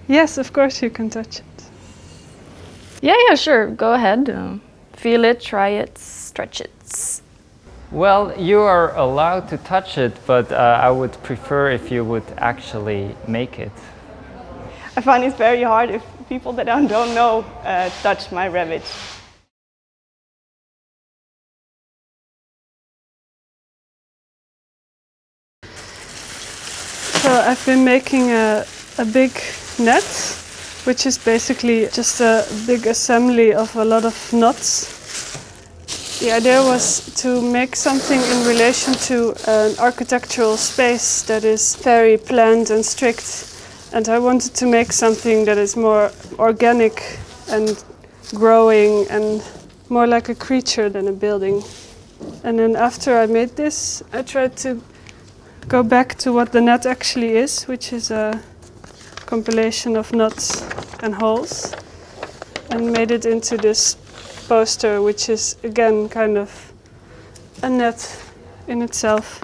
Yes, of course you can touch it. Yeah, sure. Go ahead. Feel it, try it, stretch it. Well, you are allowed to touch it, but I would prefer if you would actually make it. I find it very hard if people that I don't know touch my rabbits. So I've been making a big net, which is basically just a big assembly of a lot of knots. The idea was to make something in relation to an architectural space that is very planned and strict. And I wanted to make something that is more organic and growing and more like a creature than a building. And then after I made this, I tried to go back to what the net actually is, which is a compilation of knots and holes, and made it into this poster, which is again kind of a net in itself.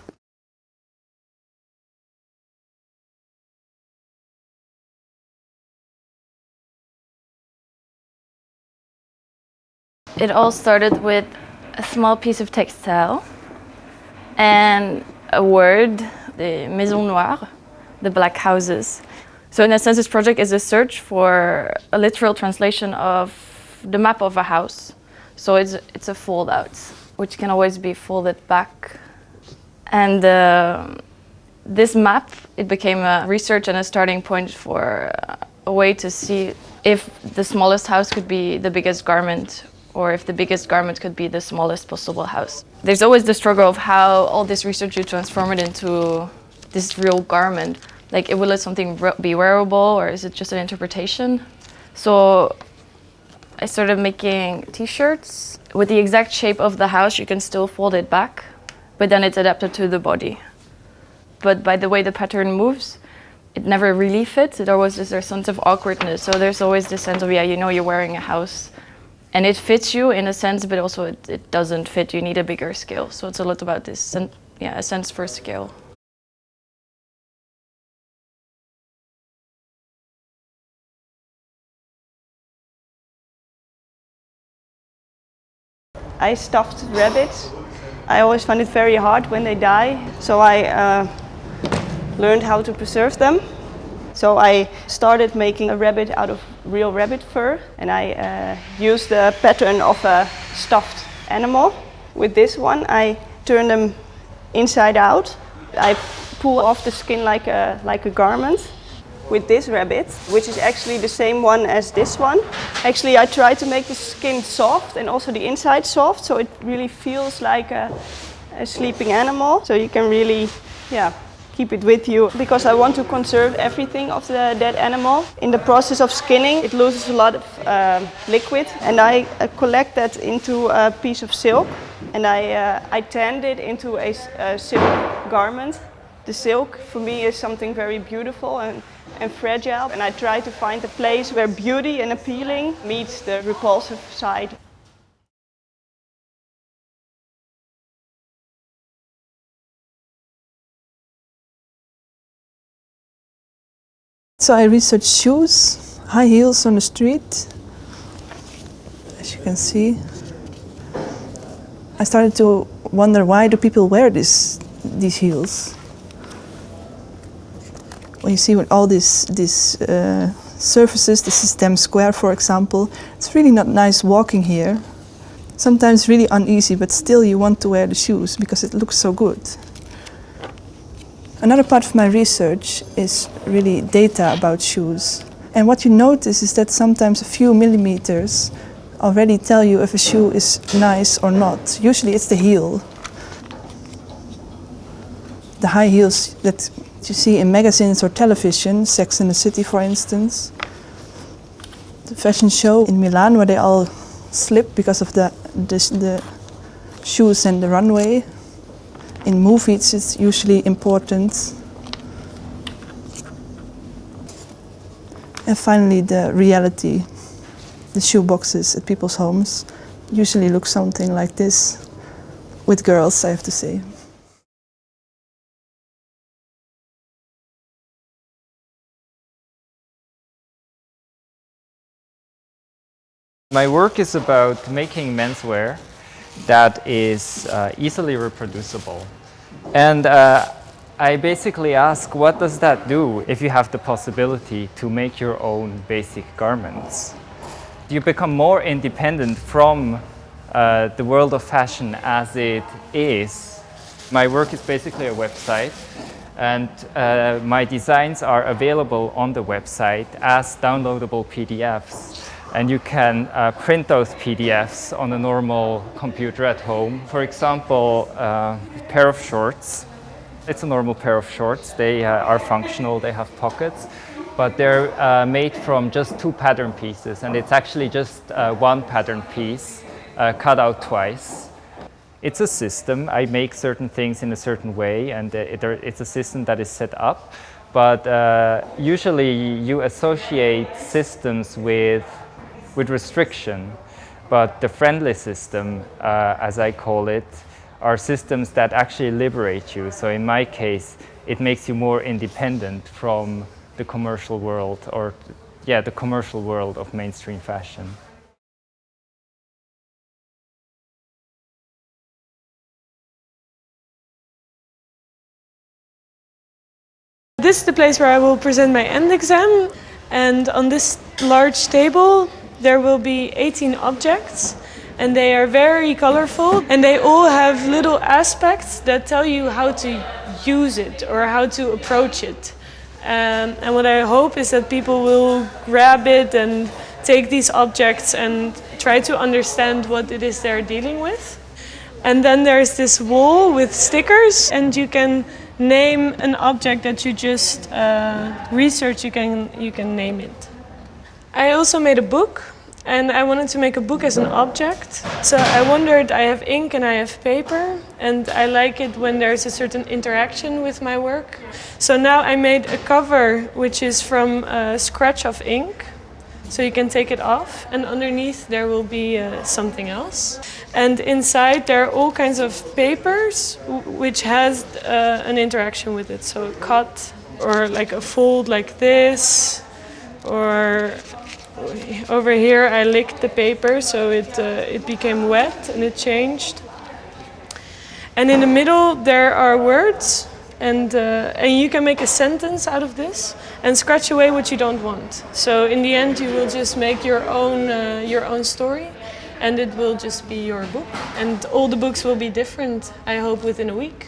It all started with a small piece of textile and a word, the maisons noires, the black houses. So in a sense, this project is a search for a literal translation of the map of a house. So it's a fold out, which can always be folded back. And this map, it became a research and a starting point for a way to see if the smallest house could be the biggest garment, or if the biggest garment could be the smallest possible house. There's always the struggle of how all this research you transform it into this real garment. Like, will it something be wearable, or is it just an interpretation? So I started making t-shirts with the exact shape of the house. You can still fold it back, but then it's adapted to the body. But by the way the pattern moves, it never really fits. It always is a sense of awkwardness. So there's always this sense of, yeah, you know you're wearing a house. And it fits you in a sense, but also it doesn't fit. You need a bigger scale. So it's a lot about this, and yeah, a sense for scale. I stuffed rabbits. I always find it very hard when they die, so I learned how to preserve them. So I started making a rabbit out of real rabbit fur, and I used the pattern of a stuffed animal. With this one, I turn them inside out. I pull off the skin like a garment. With this rabbit, which is actually the same one as this one. Actually, I try to make the skin soft and also the inside soft, so it really feels like a sleeping animal. So you can really, keep it with you, because I want to conserve everything of the dead animal. In the process of skinning, it loses a lot of liquid, and I collect that into a piece of silk, and I tanned it into a silk garment. The silk for me is something very beautiful and fragile, and I try to find a place where beauty and appealing meets the repulsive side. So I researched shoes, high heels on the street. As you can see, I started to wonder, why do people wear these heels? When you see all these surfaces, the System Square, for example, it's really not nice walking here. Sometimes really uneasy, but still you want to wear the shoes because it looks so good. Another part of my research is really data about shoes. And what you notice is that sometimes a few millimeters already tell you if a shoe is nice or not. Usually it's the heel. The high heels that you see in magazines or television, Sex and the City for instance. The fashion show in Milan where they all slip because of the shoes and the runway. In movies it's usually important. And finally the reality. The shoe boxes at people's homes usually look something like this, with girls, I have to say. My work is about making menswear that is easily reproducible. And I basically ask, what does that do if you have the possibility to make your own basic garments? You become more independent from the world of fashion as it is. My work is basically a website, and my designs are available on the website as downloadable PDFs. And you can print those PDFs on a normal computer at home. For example, a pair of shorts. It's a normal pair of shorts. They are functional, they have pockets, but they're made from just 2 pattern pieces, and it's actually just 1 pattern piece cut out twice. It's a system. I make certain things in a certain way, and it's a system that is set up, but usually you associate systems with restriction, but the friendly system, as I call it, are systems that actually liberate you. So in my case, it makes you more independent from the commercial world, or the commercial world of mainstream fashion. This is the place where I will present my end exam, and on this large table there will be 18 objects. And they are very colorful, and they all have little aspects that tell you how to use it or how to approach it. And what I hope is that people will grab it and take these objects and try to understand what it is they're dealing with. And then there's this wall with stickers, and you can name an object that you just research. You can name it. I also made a book. And I wanted to make a book as an object. So I wondered, I have ink and I have paper, and I like it when there's a certain interaction with my work. So now I made a cover which is from a scratch of ink. So you can take it off, and underneath there will be something else. And inside there are all kinds of papers which has an interaction with it. So a cut, or like a fold like this, or over here I licked the paper, so it became wet and it changed. And in the middle there are words, and you can make a sentence out of this and scratch away what you don't want. So in the end you will just make your own story, and it will just be your book. And all the books will be different, I hope, within a week.